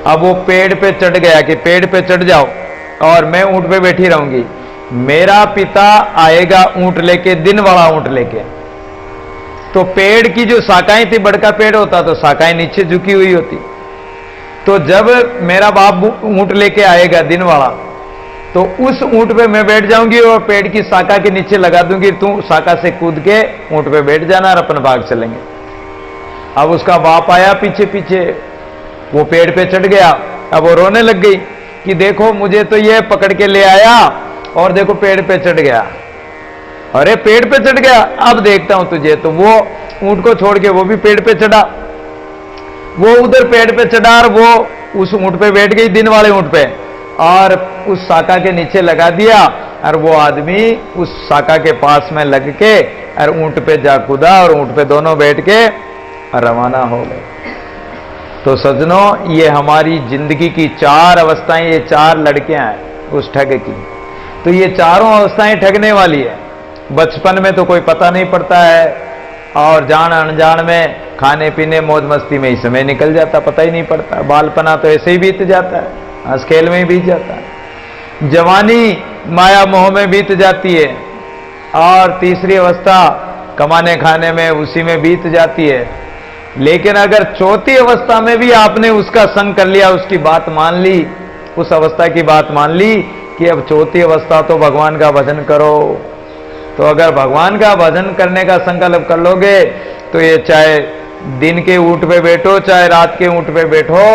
अब वो पेड़ पे चढ़ गया कि पेड़ पे चढ़ जाओ और मैं ऊंट पे बैठी रहूंगी। मेरा पिता आएगा ऊंट लेके, दिन वाला ऊंट लेके। तो पेड़ की जो शाखाएं थी, बड़का पेड़ होता तो शाखाएं नीचे झुकी हुई होती। तो जब मेरा बाप ऊंट लेके आएगा दिन वाला, तो उस ऊंट पे मैं बैठ जाऊंगी और पेड़ की शाखा के नीचे लगा दूंगी, तू शाखा से कूद के ऊंट पे बैठ जाना और अपन भाग चलेंगे। अब उसका बाप आया पीछे पीछे, वो पेड़ पे चढ़ गया। अब वो रोने लग गई कि देखो मुझे तो ये पकड़ के ले आया और देखो पेड़ पे चढ़ गया। अरे पेड़ पे चढ़ गया, अब देखता हूं तुझे। तो वो ऊंट को छोड़ के वो भी पेड़ पे चढ़ा, वो उधर पेड़ पे चढ़ा और वो उस ऊंट पे बैठ गई, दिन वाले ऊंट पे, और उस शाखा के नीचे लगा दिया। और वो आदमी उस शाखा के पास में लग के और ऊंट पे जा कूदा और ऊंट पे दोनों बैठ के रवाना हो गए। तो सज्जनों, ये हमारी जिंदगी की चार अवस्थाएं, ये चार लड़कियां हैं उस ठग की। तो ये चारों अवस्थाएं ठगने वाली है। बचपन में तो कोई पता नहीं पड़ता है, और जान अनजान में खाने पीने मौज मस्ती में ही समय निकल जाता, पता ही नहीं पड़ता। बालपना तो ऐसे ही बीत जाता है, हंस खेल में ही बीत जाता है। जवानी माया मोह में बीत जाती है, और तीसरी अवस्था कमाने खाने में, उसी में बीत जाती है। लेकिन अगर चौथी अवस्था में भी आपने उसका संग कर लिया, उसकी बात मान ली, उस अवस्था की बात मान ली कि अब चौथी अवस्था तो भगवान का भजन करो, तो अगर भगवान का भजन करने का संकल्प कर लोगे तो ये चाहे दिन के ऊंट पे बैठो चाहे रात के ऊंट पे बैठो,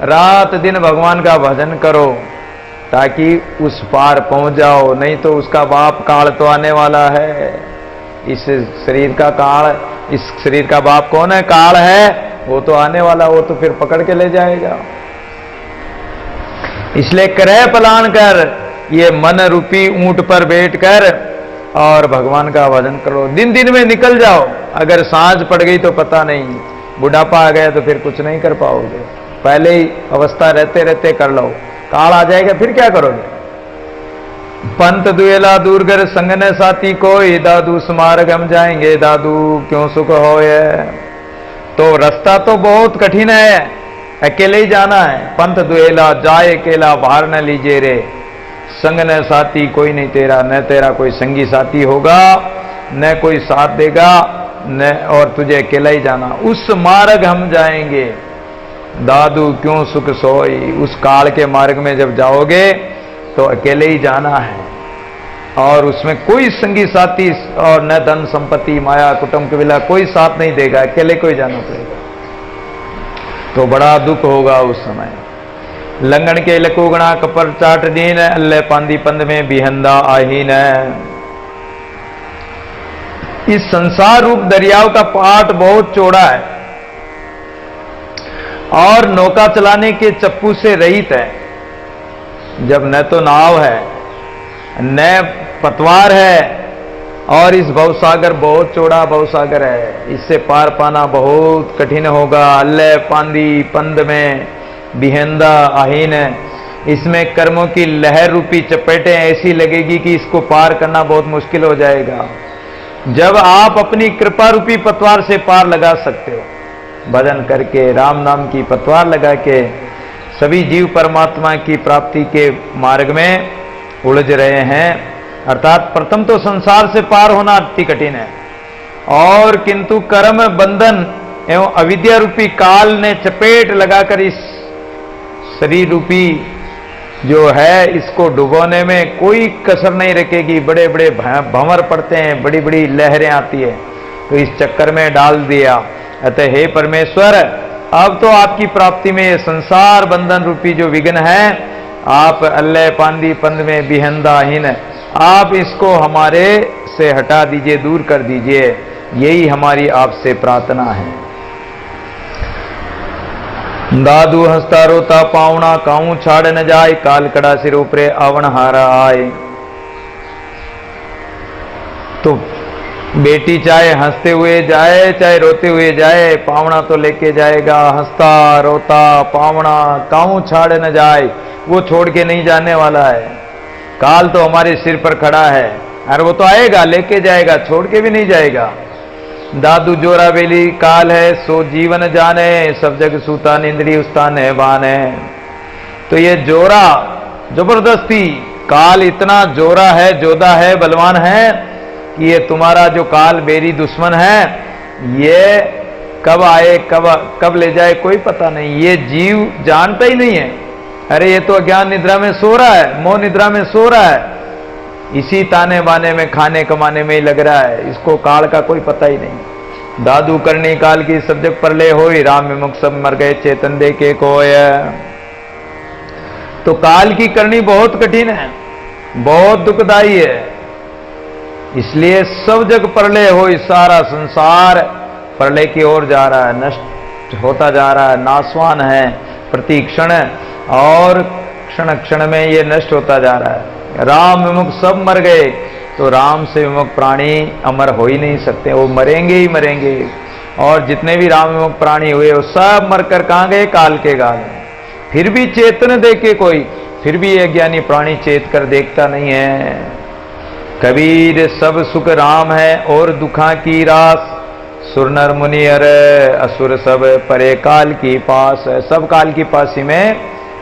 रात दिन भगवान का भजन करो ताकि उस पार पहुंच जाओ। नहीं तो उसका बाप काल तो आने वाला है। इस शरीर का काल, इस शरीर का बाप कौन है? काल है। वो तो आने वाला, वो तो फिर पकड़ के ले जाएगा। इसलिए करह पलान कर, ये मन रूपी ऊंट पर बैठकर और भगवान का भजन करो। दिन दिन में निकल जाओ। अगर सांझ पड़ गई तो पता नहीं, बुढ़ापा आ गया तो फिर कुछ नहीं कर पाओगे। पहले ही अवस्था रहते रहते कर लो, काल आ जाएगा फिर क्या करोगे? पंत दुएला दूरगर संगने साथी कोई, दादू स्मारक हम जाएंगे दादू क्यों सुख होए। तो रास्ता तो बहुत कठिन है, अकेले ही जाना है। पंत दुएला, जाए अकेला बाहर न लीजिए रे, संग न साथी कोई नहीं तेरा, न तेरा कोई संगी साथी होगा, न कोई साथ देगा, न, और तुझे अकेला ही जाना। उस मार्ग हम जाएंगे दादू क्यों सुख सोई। उस काल के मार्ग में जब जाओगे तो अकेले ही जाना है, और उसमें कोई संगी साथी और न धन संपत्ति माया कुटुंब कबीला कोई साथ नहीं देगा, अकेले को ही जाना पड़ेगा। तो बड़ा दुख होगा उस समय। लंगन के लकुगणा कपर चाट दीन, अल्ले पांदी पंद में बिहंदा आहीन। इस संसार रूप दरियाव का पाट बहुत चौड़ा है और नौका चलाने के चप्पू से रहित है। जब न तो नाव है न पतवार है, और इस भवसागर बहुत चौड़ा भवसागर है, इससे पार पाना बहुत कठिन होगा। अल्ले पांदी पंद में बिहेंदा आहीन है। इसमें कर्मों की लहर रूपी चपेटें ऐसी लगेगी कि इसको पार करना बहुत मुश्किल हो जाएगा। जब आप अपनी कृपा रूपी पतवार से पार लगा सकते हो, भजन करके राम नाम की पतवार लगा के सभी जीव परमात्मा की प्राप्ति के मार्ग में उलझ रहे हैं। अर्थात प्रथम तो संसार से पार होना अति कठिन है, और किंतु कर्म बंधन एवं अविद्या रूपी काल ने चपेट लगाकर इस शरीर रूपी जो है इसको डुबोने में कोई कसर नहीं रखेगी। बड़े बड़े भंवर पड़ते हैं, बड़ी बड़ी लहरें आती है, तो इस चक्कर में डाल दिया। अतः हे परमेश्वर, अब तो आपकी प्राप्ति में ये संसार बंधन रूपी जो विघ्न है, आप अल्ले पांदी पंद में बिहंदाहीन, आप इसको हमारे से हटा दीजिए, दूर कर दीजिए। यही हमारी आपसे प्रार्थना है। दादू हंसता रोता पावना, काऊ छाड़ न जाए, काल कड़ा सिर ऊपरे आवन हारा आए। तो बेटी चाहे हंसते हुए जाए चाहे रोते हुए जाए, पावना तो लेके जाएगा। हंसता रोता पावना, काऊ छाड़ न जाए, वो छोड़ के नहीं जाने वाला है। काल तो हमारे सिर पर खड़ा है, और वो तो आएगा, लेके जाएगा, छोड़ के भी नहीं जाएगा। दादू जोरा बेली काल है सो जीवन जाने, सब जग सूता निंद्री उस्तान है बाने। तो ये जोरा, जबरदस्ती काल इतना जोरा है, जोधा है, बलवान है कि ये तुम्हारा जो काल बेरी दुश्मन है, ये कब आए कब ले जाए कोई पता नहीं, ये जीव जानता ही नहीं है। अरे ये तो अज्ञान निद्रा में सो रहा है, मोह निद्रा में सो रहा है, इसी ताने बाने में खाने कमाने में ही लग रहा है, इसको काल का कोई पता ही नहीं। दादू करनी काल की सब जग परले होई, राम विमुख सब मर गए चेतन दे के कोय। तो काल की करनी बहुत कठिन है, बहुत दुखदाई है, इसलिए सब जग प्रलय हो, सारा संसार प्रलय की ओर जा रहा है, नष्ट होता जा रहा है, नाशवान है प्रति क्षण, और क्षण क्षण में ये नष्ट होता जा रहा है। राम विमुख सब मर गए, तो राम से विमुख प्राणी अमर हो ही नहीं सकते, वो मरेंगे ही मरेंगे। और जितने भी राम विमुख प्राणी हुए वो सब मरकर कहां गए? काल के गाल में। फिर भी चेतन देखे कोई, फिर भी ये ज्ञानी प्राणी चेत कर देखता नहीं है। कबीर सब सुख राम है और दुखा की रास, सुर नर मुनि अर असुर सब परे काल की पास। सब काल की पासी में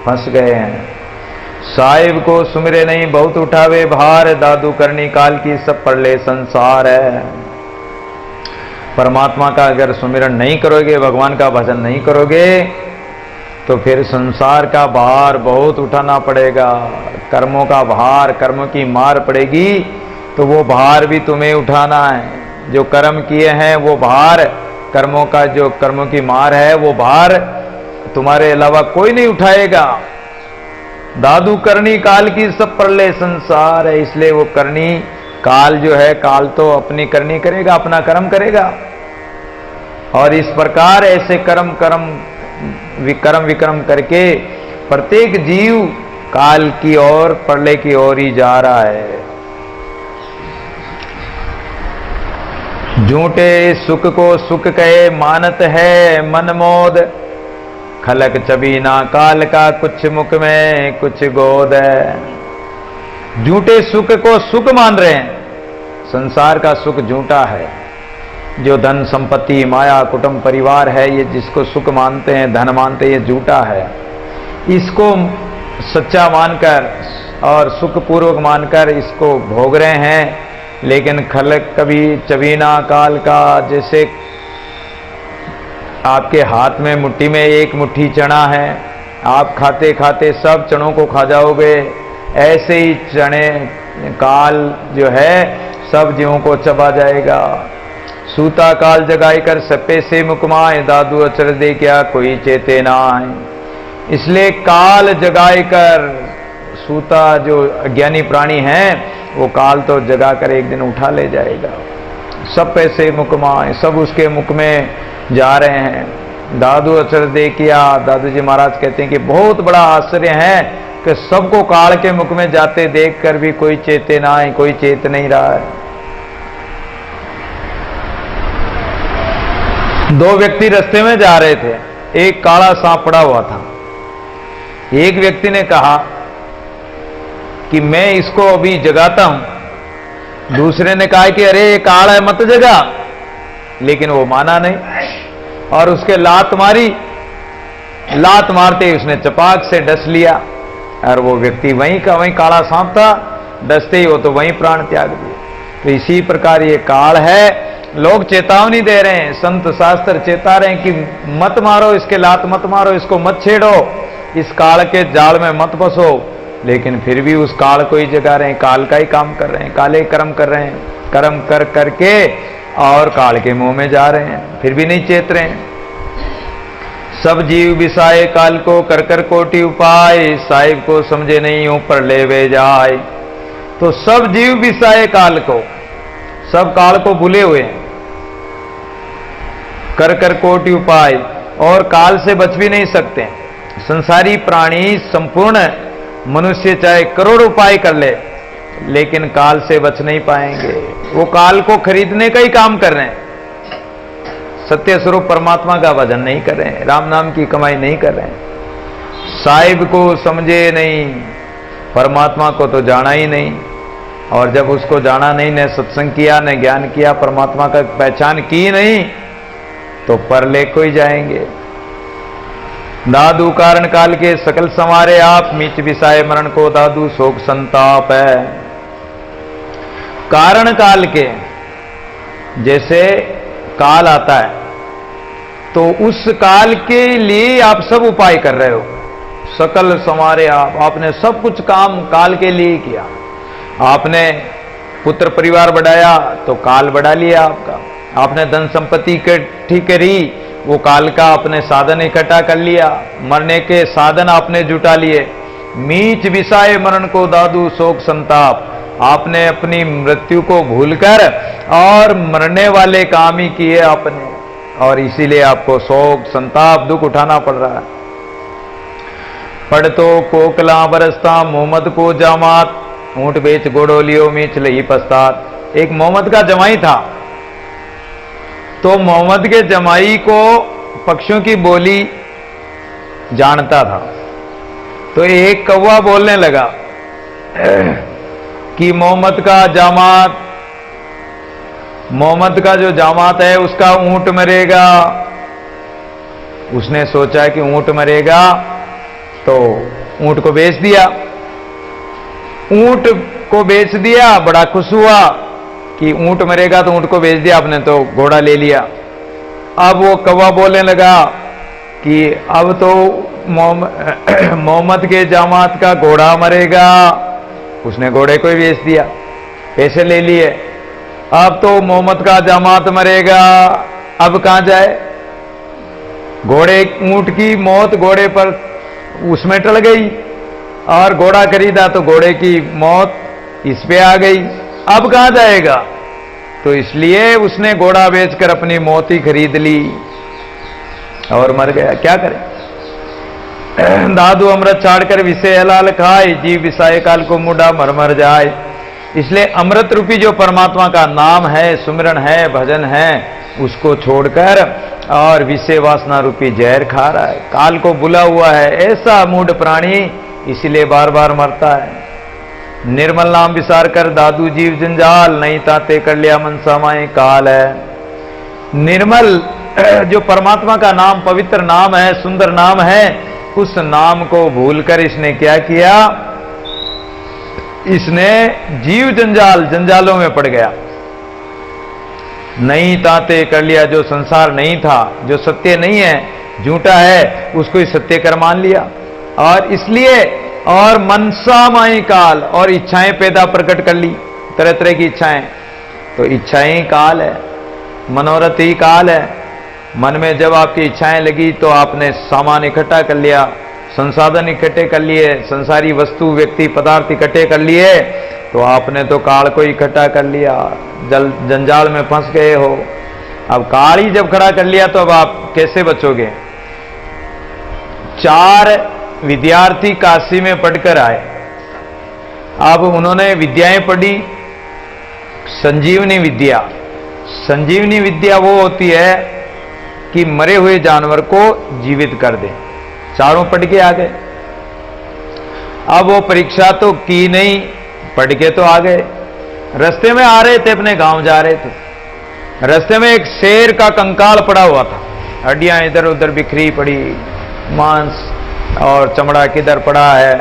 फंस गए हैं। साहिब को सुमिरे नहीं बहुत उठावे भार, दादू करनी काल की सब परले संसार है। परमात्मा का अगर सुमिरन नहीं करोगे, भगवान का भजन नहीं करोगे, तो फिर संसार का भार बहुत उठाना पड़ेगा। कर्मों का भार, कर्मों की मार पड़ेगी, तो वो भार भी तुम्हें उठाना है। जो कर्म किए हैं वो भार, कर्मों का जो कर्मों की मार है वो भार तुम्हारे अलावा कोई नहीं उठाएगा। दादू करनी काल की सब परले संसार है, इसलिए वो करनी काल जो है, काल तो अपनी करनी करेगा, अपना कर्म करेगा। और इस प्रकार ऐसे कर्म विक्रम करके प्रत्येक जीव काल की ओर, प्रलय की ओर ही जा रहा है। झूठे सुख को सुख कहे मानत है मन मोद, खलक चबीना काल का कुछ मुख में कुछ गोद है। झूठे सुख को सुख मान रहे हैं, संसार का सुख झूठा है। जो धन संपत्ति माया कुटुंब परिवार है, ये जिसको सुख मानते हैं, धन मानते हैं, ये झूठा है। इसको सच्चा मानकर और सुखपूर्वक मानकर इसको भोग रहे हैं। लेकिन खलक कभी चबीना काल का, जैसे आपके हाथ में मुट्ठी में एक मुट्ठी चना है, आप खाते खाते सब चनों को खा जाओगे, ऐसे ही चने काल जो है सब जीवों को चबा जाएगा। सूता काल जगाई कर सपे से मुकमाए, दादू अचर दे क्या कोई चेते ना आए। इसलिए काल जगाई कर, सूता जो अज्ञानी प्राणी हैं वो काल तो जगा कर एक दिन उठा ले जाएगा। सब पैसे मुकमाए, सब उसके मुख में जा रहे हैं। दादू अचर दे किया, दादू जी महाराज कहते हैं कि बहुत बड़ा आश्चर्य है कि सबको काल के मुख में जाते देखकर भी कोई चेते ना आए, कोई चेत नहीं रहा है। दो व्यक्ति रास्ते में जा रहे थे, एक काला सांप पड़ा हुआ था। एक व्यक्ति ने कहा कि मैं इसको अभी जगाता हूं, दूसरे ने कहा कि अरे ये काला है मत जगा, लेकिन वो माना नहीं और उसके लात मारी। लात मारते ही उसने चपाक से डस लिया और वो व्यक्ति वहीं का वहीं, काला सांप था, डसते ही वो तो वहीं प्राण त्याग दिए। तो इसी प्रकार ये काल है। लोग चेतावनी दे रहे हैं, संत शास्त्र चेता रहे हैं कि मत मारो इसके, लात मत मारो इसको, मत छेड़ो, इस काल के जाल में मत फंसो। लेकिन फिर भी उस काल को ही जगा रहे हैं, काल का ही काम कर रहे हैं, काले कर्म कर रहे हैं, कर्म कर करके और काल के मुंह में जा रहे हैं, फिर भी नहीं चेत रहे हैं। सब जीव बिसाए काल को कर कर कोटि उपाय, साहिब को समझे नहीं ऊपर ले वे जाए। तो सब जीव बिसाए काल को, सब काल को भूले हुए हैं, कर कर कोटि उपाय, और काल से बच भी नहीं सकते। संसारी प्राणी संपूर्ण मनुष्य चाहे करोड़ उपाय कर ले, लेकिन काल से बच नहीं पाएंगे। वो काल को खरीदने का ही काम कर रहे हैं, सत्य स्वरूप परमात्मा का भजन नहीं कर रहे हैं, राम नाम की कमाई नहीं कर रहे हैं। साहिब को समझे नहीं, परमात्मा को तो जाना ही नहीं। और जब उसको जाना नहीं, न सत्संग किया, न ज्ञान किया, परमात्मा का पहचान की नहीं, तो परले को ही जाएंगे। दादू कारण काल के सकल संवारे आप, मीच विसाए मरण को दादू शोक संताप है। कारण काल के, जैसे काल आता है तो उस काल के लिए आप सब उपाय कर रहे हो। सकल संवारे आप, आपने सब कुछ काम काल के लिए किया। आपने पुत्र परिवार बढ़ाया तो काल बढ़ा लिया आपका। आपने धन संपत्ति इकट्ठी करी, वो काल का आपने साधन इकट्ठा कर लिया। मरने के साधन आपने जुटा लिए। मीच विसाए मरण को दादू शोक संताप, आपने अपनी मृत्यु को भूलकर और मरने वाले काम ही किए आपने, और इसीलिए आपको शोक संताप दुख उठाना पड़ रहा है। पढ़ तो कोकला बरसता मोहम्मद को जामात, ऊंट बेच गोड़ोलियो मीच लही पश्चात। एक मोहम्मद का जमाई था, तो मोहम्मद के जमाई को पक्षियों की बोली जानता था। तो एक कौवा बोलने लगा कि मोहम्मद का जो जामात है उसका ऊंट मरेगा। उसने सोचा कि ऊंट मरेगा तो ऊंट को बेच दिया। ऊंट को बेच दिया, बड़ा खुश हुआ कि ऊंट मरेगा तो ऊंट को बेच दिया आपने, तो घोड़ा ले लिया। अब वो कौवा बोलने लगा कि अब तो मोहम्मद के जामात का घोड़ा मरेगा। उसने घोड़े को ही बेच दिया, पैसे ले लिए। अब तो मोहम्मद का जामात मरेगा, अब कहां जाए। ऊंट की मौत घोड़े पर उसमें टल गई, और घोड़ा खरीदा तो घोड़े की मौत इस पे आ गई। अब कहां जाएगा। तो इसलिए उसने घोड़ा बेचकर अपनी मौत ही खरीद ली और मर गया। क्या करे। दादू अमृत छाड़कर विषय हलाल खाए, जीव विषय काल को मुड़ा मर मर जाए। इसलिए अमृत रूपी जो परमात्मा का नाम है, सुमिरन है, भजन है, उसको छोड़कर और विषय वासना रूपी जहर खा रहा है। काल को बुला हुआ है ऐसा मूढ़ प्राणी, इसलिए बार बार मरता है। निर्मल नाम विसार कर दादू जीव जंजाल, नहीं ताते कर लिया मनसा माए काल है। निर्मल जो परमात्मा का नाम, पवित्र नाम है, सुंदर नाम है, उस नाम को भूलकर इसने क्या किया। इसने जीव जंजालों में पड़ गया। नहीं ताते कर लिया, जो संसार नहीं था, जो सत्य नहीं है, झूठा है, उसको ही सत्य कर मान लिया। और इसलिए और मनसा माई काल, और इच्छाएं पैदा प्रकट कर ली, तरह तरह की इच्छाएं। तो इच्छाएं ही काल है, मनोरथ ही काल है। मन में जब आपकी इच्छाएं लगी तो आपने सामान इकट्ठा कर लिया, संसाधन इकट्ठे कर लिए, संसारी वस्तु व्यक्ति पदार्थ इकट्ठे कर लिए, तो आपने तो काल को इकट्ठा कर लिया, जंजाल में फंस गए हो। अब काल ही जब खड़ा कर लिया तो अब आप कैसे बचोगे। 4 विद्यार्थी काशी में पढ़कर आए। अब उन्होंने विद्याएं पढ़ी। संजीवनी विद्या, संजीवनी विद्या वो होती है कि मरे हुए जानवर को जीवित कर दे। चारों पढ़ के आ गए। अब वो परीक्षा तो की नहीं, पढ़ के तो आ गए। रास्ते में आ रहे थे, अपने गांव जा रहे थे। रास्ते में एक शेर का कंकाल पड़ा हुआ था, हड्डियां इधर उधर बिखरी पड़ी, मांस और चमड़ा किधर पड़ा है।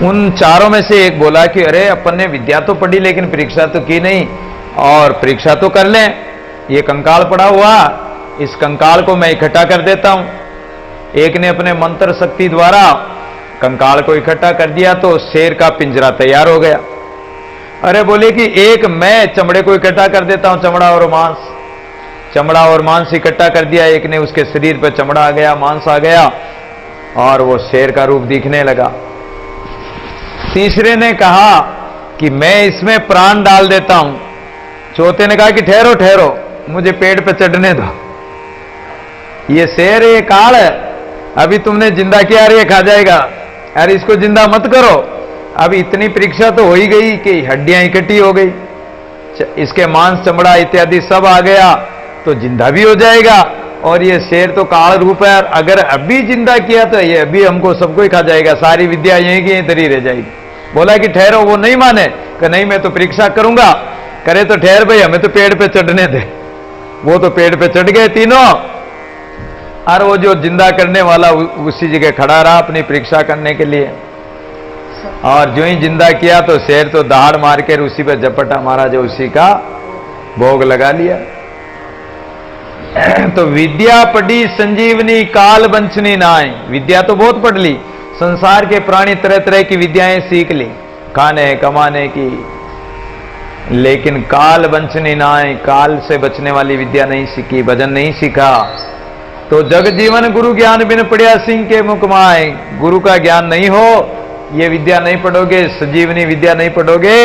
उन चारों में से एक बोला कि अरे अपन ने विद्या तो पढ़ी लेकिन परीक्षा तो की नहीं, और परीक्षा तो कर लें। ये कंकाल पड़ा हुआ, इस कंकाल को मैं इकट्ठा कर देता हूं। एक ने अपने मंत्र शक्ति द्वारा कंकाल को इकट्ठा कर दिया तो शेर का पिंजरा तैयार हो गया। अरे बोले कि एक मैं चमड़े को इकट्ठा कर देता हूं, चमड़ा और मांस इकट्ठा कर दिया। एक ने, उसके शरीर पर चमड़ा आ गया, मांस आ गया, और वो शेर का रूप दिखने लगा। तीसरे ने कहा कि मैं इसमें प्राण डाल देता हूं। चौथे ने कहा कि ठहरो ठहरो, मुझे पेड़ पे चढ़ने दो। ये शेर, ये काल है, अभी तुमने जिंदा किया, अरे ये खा जाएगा, अरे इसको जिंदा मत करो। अभी इतनी परीक्षा तो हो ही गई कि हड्डियां इकट्ठी हो गई, इसके मांस चमड़ा इत्यादि सब आ गया तो जिंदा भी हो जाएगा। और ये शेर तो काल रूप है, अगर अभी जिंदा किया तो ये अभी हमको सबको ही खा जाएगा, सारी विद्या यहीं की इधर ही रह जाएगी। बोला कि ठहरो, वो नहीं माने कि नहीं मैं तो परीक्षा करूंगा। करे तो ठहर भाई, हमें तो पेड़ पे चढ़ने दे। वो तो पेड़ पे चढ़ गए तीनों, और वो जो जिंदा करने वाला उसी जगह खड़ा रहा अपनी परीक्षा करने के लिए। और जो ही जिंदा किया तो शेर तो दहाड़ मार के उसी पर झपटा मारा, जो उसी का भोग लगा लिया। तो विद्या पढ़ी संजीवनी काल बंचनी नाय। विद्या तो बहुत पढ़ ली, संसार के प्राणी तरह तरह की विद्याएं सीख ली, खाने कमाने की, लेकिन काल बंचनी नाय, काल से बचने वाली विद्या नहीं सीखी, भजन नहीं सीखा। तो जग जीवन गुरु ज्ञान बिन पढ़िया सिंह के मुख माय। गुरु का ज्ञान नहीं हो, ये विद्या नहीं पढ़ोगे, संजीवनी विद्या नहीं पढ़ोगे,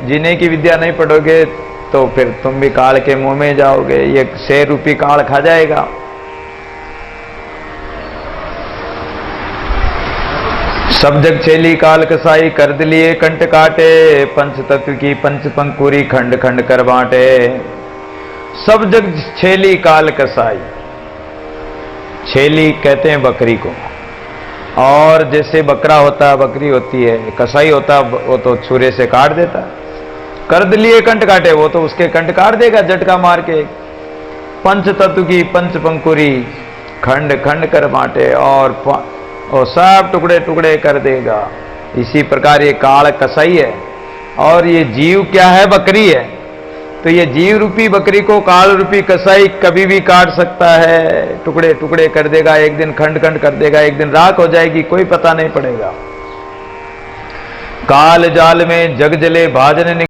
जीने की विद्या नहीं पढ़ोगे, तो फिर तुम भी काल के मुंह में जाओगे, ये शेर रूपी काल खा जाएगा। सब जग छेली काल कसाई, कर दिलिए कंठ काटे, पंच तत्व की पंच पंकुरी खंड खंड कर बांटे। सब जग छेली काल कसाई, छेली कहते हैं बकरी को, और जैसे बकरा होता है बकरी होती है, कसाई होता है वो तो छुरे से काट देता है। कर दिलिए कंठ काटे, वो तो उसके कंठ काट देगा झटका मार के। पंच तत्व की पंच पंकुरी खंड खंड कर बांटे, और सब टुकड़े टुकड़े कर देगा। इसी प्रकार ये काल कसाई है, और ये जीव क्या है? बकरी है। तो ये जीव रूपी बकरी को काल रूपी कसाई कभी भी काट सकता है, टुकड़े टुकड़े कर देगा, एक दिन खंड खंड कर देगा, एक दिन राख हो जाएगी, कोई पता नहीं पड़ेगा। काल जाल में जग जले भाजन